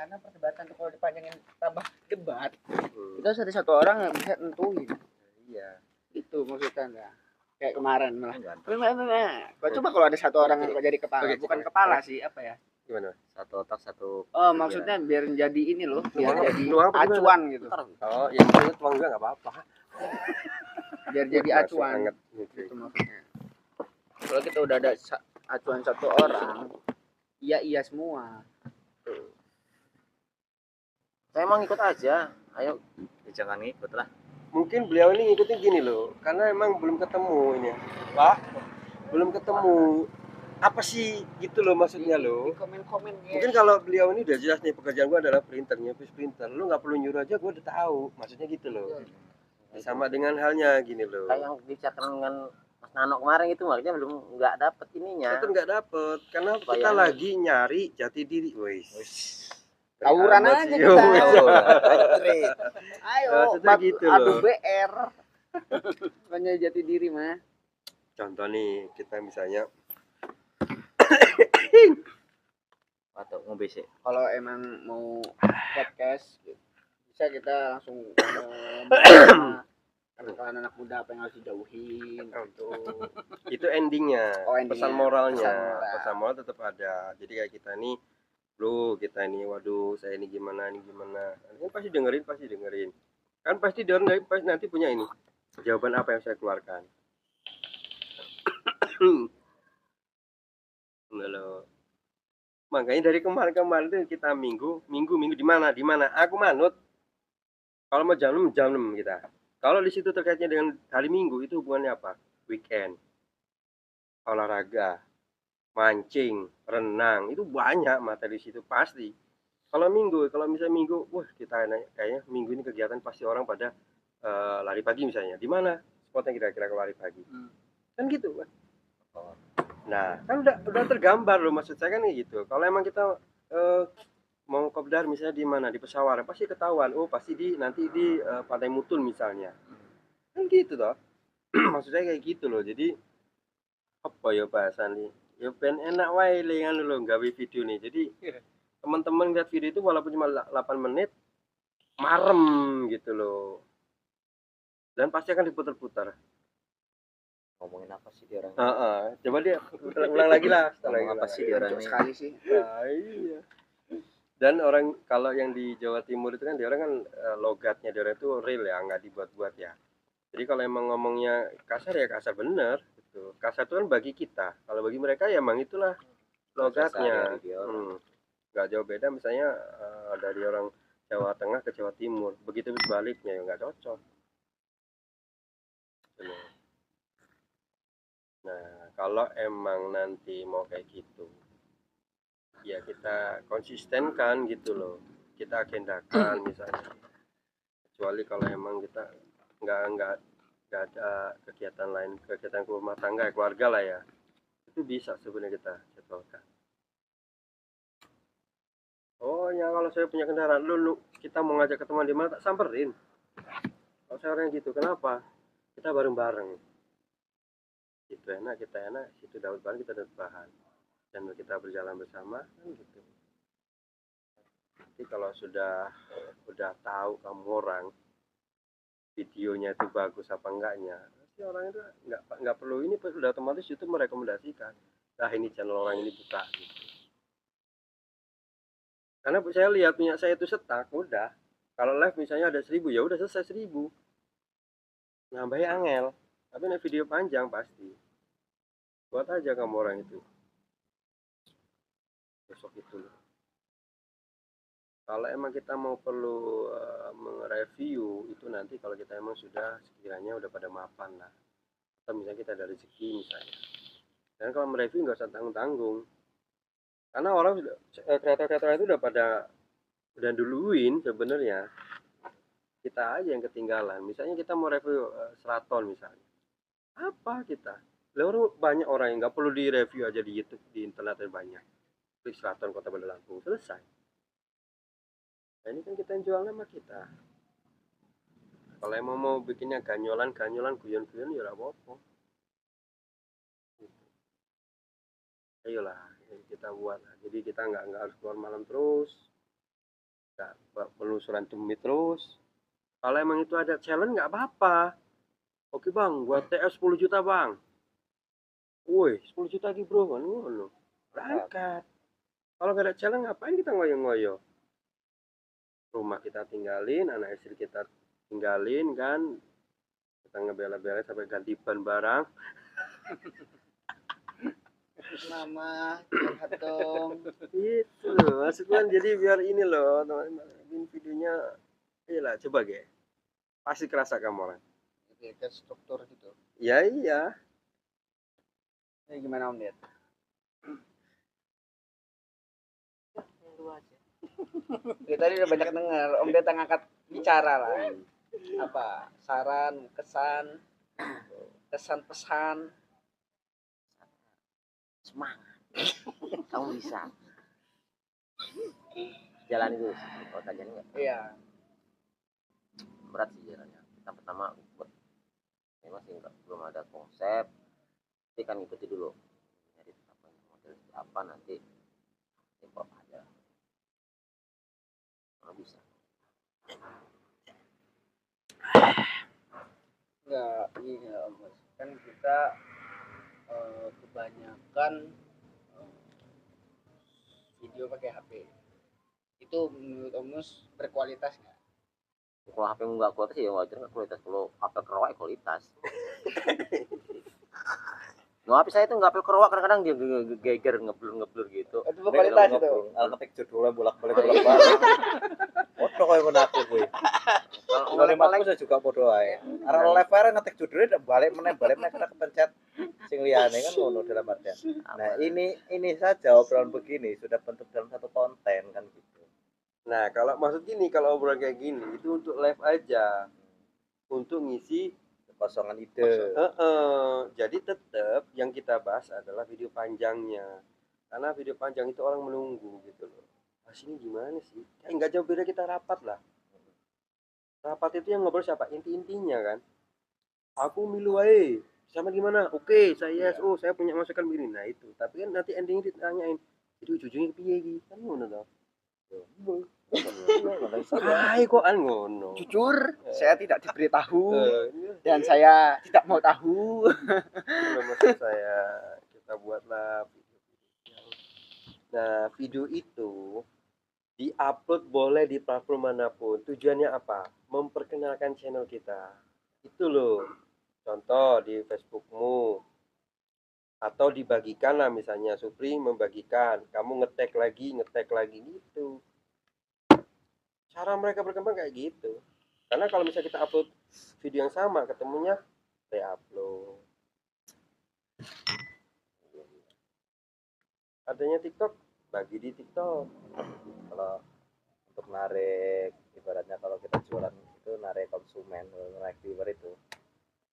karena perdebatan tuh kalau dipanjangin tambah debat itu harus ada satu orang yang bisa nentuin. Iya itu maksudnya enggak kayak kemarin malah coba kalau ada satu orang yang jadi kepala bukan kepala sih apa ya gimana satu otak satu maksudnya biar jadi ini loh biar nuang, jadi nuang acuan gitu oh ya itu tuang juga nggak apa-apa biar jadi acuan gitu maksudnya kalau kita udah ada acuan satu orang iya semua tuh. Saya emang ikut aja ayo ya, jangan ngikut lah mungkin beliau ini ngikutin gini loh karena emang belum ketemu ini Pak belum ketemu apa sih gitu loh maksudnya loh komen mungkin kalau beliau ini udah jelas nih pekerjaan gua adalah printer nyepis printer lu nggak perlu nyuruh aja gua udah tahu maksudnya gitu loh sama dengan halnya gini loh kayak yang dibicarakan dengan Mas Nano kemarin itu makanya belum nggak dapet ininya itu nggak dapet karena kita lagi nyari jati diri wis tawuran aja kita ayo gitu adu BR banyak jati diri mah contoh nih kita misalnya atau mau basic kalau emang mau podcast bisa kita langsung anak muda apa yang harus dijauhin gitu. Itu endingnya, pesan moralnya pesan moral tetap ada jadi kayak kita nih bro kita ini waduh saya ini gimana kan pasti dengerin kan pasti dia nanti punya ini jawaban apa yang saya keluarkan loh. Makanya dari kemarin tuh kita minggu di mana aku manut kalau mau jam 6 kita kalau di situ terkaitnya dengan hari Minggu itu hubungannya apa weekend olahraga mancing renang itu banyak materi di situ pasti kalau misalnya minggu wah kita kayaknya minggu ini kegiatan pasti orang pada lari pagi misalnya di mana spotnya kira-kira kalau lari pagi kan gitu kan nah kan udah tergambar loh maksud saya kan gitu kalau emang kita mau kopdar misalnya di mana di Pesawaran pasti ketahuan oh pasti nanti di Pantai Mutun misalnya kan gitu toh maksudnya kayak gitu loh jadi apa ya bahasan nih ya ben enak wae kan lo gawe video nih jadi teman-teman lihat video itu walaupun cuma 8 menit marem gitu loh dan pasti akan diputar-putar ngomongin apa sih dia orang coba dia ulang lagi lah ngomong apa sih dia orang sekali sih iya dan orang kalau yang di Jawa Timur itu kan dia orang kan logatnya dia orang itu real ya nggak dibuat-buat ya jadi kalau emang ngomongnya kasar ya kasar bener gitu kasar itu kan bagi kita kalau bagi mereka ya emang itulah logatnya nggak jauh beda misalnya dari orang Jawa Tengah ke Jawa Timur begitu sebaliknya ya nggak cocok nah kalau emang nanti mau kayak gitu ya kita konsistenkan gitu loh kita agendakan misalnya kecuali kalau emang kita nggak ada kegiatan lain kegiatan rumah tangga keluarga lah ya itu bisa sebenarnya kita jadwalkan oh ya kalau saya punya kendaraan lu kita mau ngajak ketemuan di mana tak samperin kalau saya orang gitu kenapa kita bareng-bareng itu enak kita enak situ dapat bahan kita dapat bahan dan kita berjalan bersama kan gitu jadi kalau udah tahu kamu orang videonya itu bagus apa enggaknya si orang itu nggak perlu ini sudah otomatis YouTube merekomendasikan nah ini channel orang ini buka gitu karena saya lihat punya saya itu setak udah kalau live misalnya ada 1000 ya udah selesai 1000 nambahin angel tapi ini video panjang pasti buat aja kamu orang itu besok itu kalau emang kita mau perlu mereview itu nanti kalau kita emang sudah sekiranya udah pada mapan lah atau misalnya kita ada rezeki misalnya dan kalau mereview nggak usah tanggung-tanggung karena orang kreator-kreator itu udah duluin sebenarnya kita aja yang ketinggalan misalnya kita mau review Seraton misalnya apa kita banyak orang yang nggak perlu direview aja di YouTube di internet banyak klik Seraton Kota Bandar Lampung selesai nah ini kan kita yang jual nama kita kalau emang mau bikinnya ganyolan guyon-guyon ya apa-apa gitu. Ayolah kita buat jadi kita nggak harus keluar malam terus penelusuran demi terus. Kalau emang itu ada challenge nggak apa-apa. Oke bang, buat TS 10 juta bang. Woi, 10 juta lagi bro, kan ngono. Berangkat. Kalau nggak ada challenge ngapain kita ngoyo-ngoyo? Rumah kita tinggalin, anak istri kita tinggalin kan. Kita ngebela-bela sampai ganti ban barang. Mama curhat dong. Itu loh, maksudnya jadi biar ini loh, teman-teman videonya. Iyalah, coba ge. Pasti kerasa kamu lah. Kayak struktur gitu. Ya iya. Ini gimana Om Ded? Ya, tadi udah banyak denger. Om Ded ngangkat bicara lah. Apa? Saran, kesan, pesan. Semangat. Kamu bisa. Jalan itu kalau tajam enggak Iya. berat sih jalannya. Kita pertama memang sih enggak, belum ada konsep. Tapi kan ikuti dulu. Jadi apa model apa nanti apa aja. Kalau bisa. Enggak, iya Om Bos. Kan kita kebanyakan video pakai HP. Itu menurut Om Bos berkualitas nggak? Kalau HP enggak kualitas ya wajar enggak kualitas. Kalau HP kerowak ya kualitas. No, HP saya itu enggak apel kerowak, kadang-kadang dia geger ngeblur gitu. Itu berkualitas itu. Ngetik judulnya bolak-balik. Podo koyo ngono aku kuwi. Kalau Mas saya juga podo ae. Arek live ae ngetik judulnya balik meneh kita kepencet sing liyane kan ngono dalam artian. Nah, ini saja obrolan begini sudah bentuk dalam satu konten kan gitu. Nah, kalau maksud gini, kalau obrolan kayak gini itu untuk live aja. Untuk ngisi Kosongan ide. Jadi tetap yang kita bahas adalah video panjangnya. Karena video panjang itu orang menunggu gitu loh. Mas ini gimana sih? Kayak nggak jauh beda kita rapat lah. Rapat itu yang ngobrol siapa? Inti-intinya kan. Aku milu wae. Sama gimana? Oke, saya yes. Oh, saya punya masukan begini. Nah, itu. Tapi kan nanti endingnya ditanyain. Jadi ujung-ujungnya piye iki? Kan ngono toh. Hai kok ngono. Jujur, saya tidak diberitahu dan saya tidak mau tahu. Maksud saya kita buatlah video. Nah, video itu diupload boleh di platform manapun. Tujuannya apa? Memperkenalkan channel kita. Itu loh. Contoh di Facebookmu. Atau dibagikan lah misalnya. Supri membagikan. Kamu ngetek lagi gitu. Cara mereka berkembang kayak gitu. Karena kalau misalnya kita upload video yang sama, ketemunya re-upload. Adanya TikTok, bagi di TikTok. Kalau untuk narik ibaratnya kalau kita jualan itu narik konsumen, narik viewer itu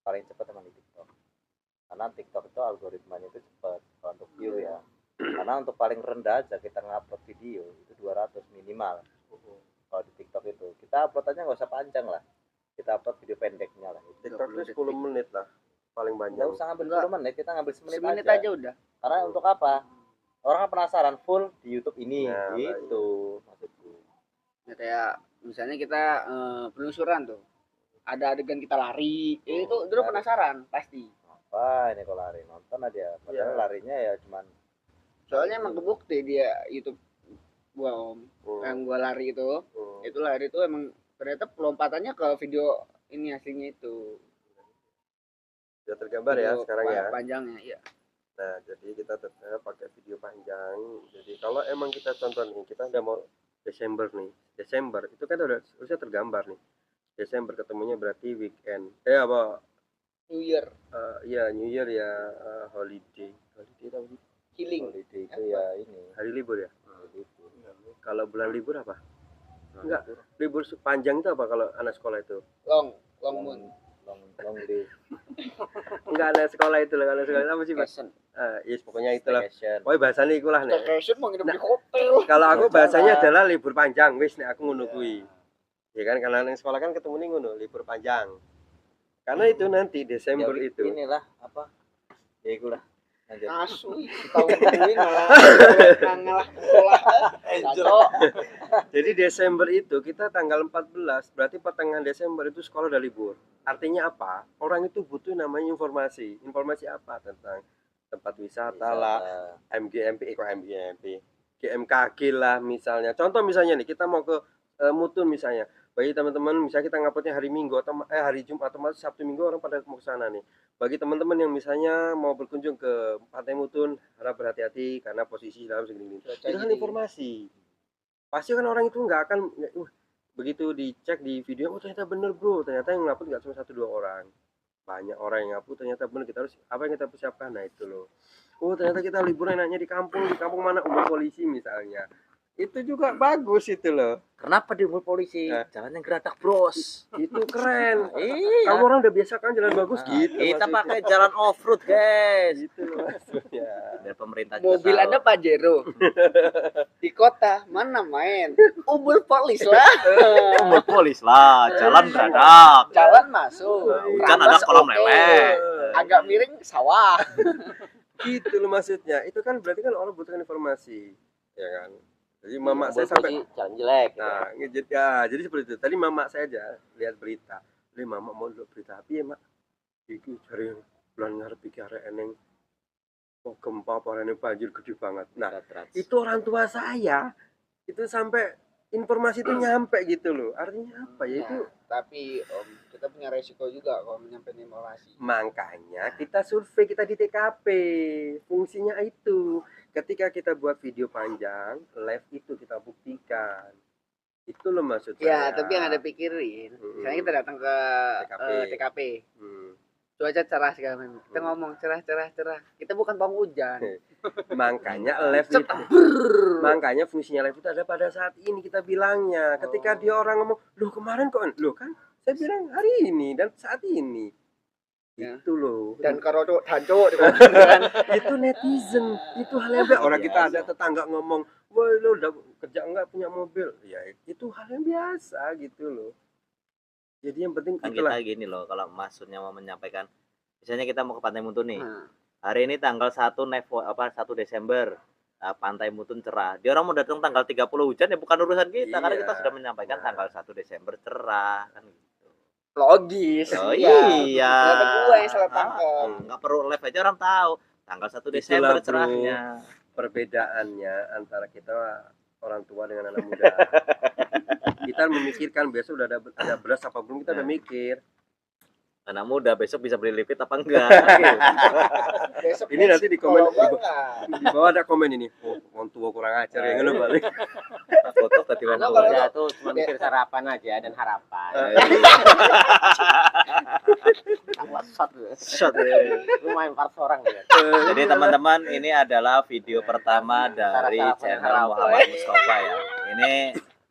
paling cepat emang di TikTok. Karena TikTok itu algoritmanya itu cepat kalau untuk view ya. Karena untuk paling rendah aja kita ngupload video itu 200 minimal. Kalau di TikTok itu kita upload aja nggak usah panjang lah, kita upload video pendeknya lah. TikTok itu 10 menit lah paling banyak. Nggak usah ngambil 10 menit, kita ngambil semenit aja udah. Karena untuk apa? Orang penasaran full di YouTube ini nah, gitu maksudku. Ya, kayak misalnya kita penelusuran tuh, ada adegan kita lari, itu dulu penasaran pasti. Apa ini kok lari, nonton aja. Padahal larinya ya cuman. Soalnya emang kebukti dia YouTube gua Om, yang gua lari itu lari itu emang ternyata pelompatannya ke video ini aslinya itu. Sudah tergambar ya sekarang ya. Panjangnya ya. Nah, jadi kita tetap pakai video panjang. Jadi kalau emang kita contoh nih, kita udah mau Desember nih. Desember itu kan udah tergambar nih. Desember ketemunya berarti weekend. Apa? New Year. Iya, New Year ya, holiday. Holiday tahu sih? Healing. Holiday itu ya ini. Hari libur ya? Libur. Kalau bulan libur apa? Enggak, libur panjang itu apa kalau anak sekolah itu? Long moon. Long day. Enggak ada sekolah itu lah, kalau sekolah itu apa sih, Mas? Yes, pokoknya itulah. Pokoknya bahasanya ikulah nih. Staycation mau nginep di hotel. Kalau aku bahasanya adalah libur panjang, wis nek aku ngono kuwi. Ya kan, karena nang sekolah kan ketemu nih ngono, libur panjang. Karena itu nanti Desember ya, itu. Inilah apa? Ya ikulah. Lanjut. Asu tahu kuing malah ngalah sekolah. Cocok. Jadi Desember itu kita tanggal 14, berarti pertengahan Desember itu sekolah udah libur. Artinya apa? Orang itu butuh namanya informasi. Informasi apa? Tentang tempat wisata lah, MGMP, GMKG lah misalnya. Contoh misalnya nih, kita mau ke Mutun misalnya. Bagi teman-teman, misalnya kita nguploadnya hari Minggu atau hari Jumat atau Sabtu Minggu orang pada mau ke sana nih. Bagi teman-teman yang misalnya mau berkunjung ke Pantai Mutun, harap berhati-hati karena posisi dalam segini. Itu kan informasi. Pasti kan orang itu nggak akan begitu dicek di video, oh ternyata bener bro, ternyata yang ngupload nggak cuma 1-2 orang, banyak orang yang ngupload, ternyata bener. Kita harus apa yang kita persiapkan, nah itu loh. Oh ternyata kita liburan enaknya di kampung mana umur polisi misalnya, itu juga bagus itu loh. Kenapa di polisi? Nah. Jalannya geratak bros. Itu keren. Iya. Kamu orang udah biasa kan jalan bagus gitu. Kita maksudnya. pakai jalan off road guys. Gitu loh maksudnya. Dari pemerintah juga Mobil tahu. Anda Pajero. Di kota mana main? Ubul polis lah. Umur polis lah, jalan geradak. Jalan masuk. Hujan ada Rambas kolam oke. lele. Agak miring sawah. Gitu loh maksudnya. Itu kan berarti kan orang butuhkan informasi, ya kan. Jadi mama saya Umur sampai polisi jalan jelek gitu. nah ngejut ya, jadi seperti itu. Tadi mama saya aja lihat berita. Li mama mau lihat berita apa ya mak? Iki cari bulan ngarep iki arek eneng kok gempa apa rene banjir gede banget. Nah, itu orang tua saya itu sampai informasi itu nyampe gitu loh. Artinya apa ya itu? Tapi kita punya resiko juga kalau menyampaikan informasi. Makanya kita survei, kita di TKP. Fungsinya itu. Ketika kita buat video panjang, live itu kita buktikan. Itu loh maksud Ya, saya. tapi yang ada pikirin. Misalnya kita datang ke TKP. TKP. Hmm. Cuaca cerah segala macam. Kita ngomong cerah. Kita bukan bang hujan. Makanya live itu. Makanya fungsinya live itu ada pada saat ini kita bilangnya. Ketika dia orang ngomong, "Loh kemarin kok?" Loh kan saya bilang hari ini dan saat ini. Ya. Itu loh. Dan kalau danco di kan Itu netizen, itu hal yang biasa. Orang kita ada tetangga ngomong, "Woi lo udah kerja enggak punya mobil?" Ya itu hal yang biasa gitu loh. Jadi yang penting Kan itulah. kita gini loh, kalau maksudnya mau menyampaikan, misalnya kita mau ke Pantai Mutun nih. Nah, Hari ini tanggal 1 Desember. Pantai Mutun cerah. Dia orang mau datang tanggal 30 hujan ya bukan urusan kita, karena Iya. kita sudah menyampaikan tanggal 1 Desember cerah kan gitu. logis. Oh Iya. iya. Ada gua yang salah tangkap. Enggak perlu live aja orang tahu. Tanggal 1 Itulah, Desember bro. cerahnya. Perbedaannya antara kita orang tua dengan anak muda. Kita memikirkan besok udah ada beras apa belum, kita udah mikir. Anak muda besok bisa beli lipit apa enggak? Besok Ini nanti di komen kalau gua enggak. di bawah ada komen ini. Oh, orang tua kurang ajar ya ngono balik. Foto ke tiwan Anak tua. kalau- Ya tuh cuma mikir sarapan aja dan harapan. Tambah shot lumayan 4 orang ya. Jadi teman-teman, ini adalah video pertama dari channel Muhammad Mustafa ya. Ini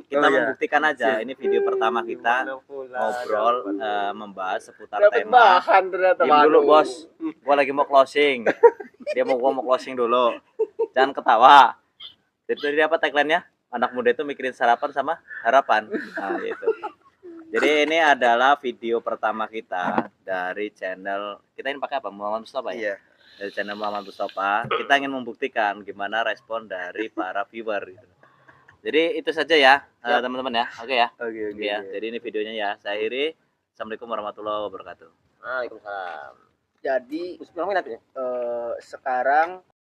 kita Oh, iya. membuktikan aja, ini video pertama kita ngobrol membahas seputar Dapat tema. bahan ternyata. Diam dulu Waduh. bos, gua lagi mau closing. Gua mau closing dulu. Jangan ketawa. Jadi tadi apa tagline-nya? Anak muda itu mikirin sarapan sama harapan. Nah, itu. Jadi ini adalah video pertama kita dari channel kita, ini pakai apa? Muhammad Mustafa ya? Iya. Dari channel Muhammad Mustafa. Kita ingin membuktikan gimana respon dari para viewer gitu. Jadi itu saja ya, teman-teman ya. Oke ya. Oke. Oke ya. Jadi ini videonya ya. Saya akhiri. Assalamualaikum warahmatullahi wabarakatuh. Waalaikumsalam. Jadi Terus berapa menit ya? sekarang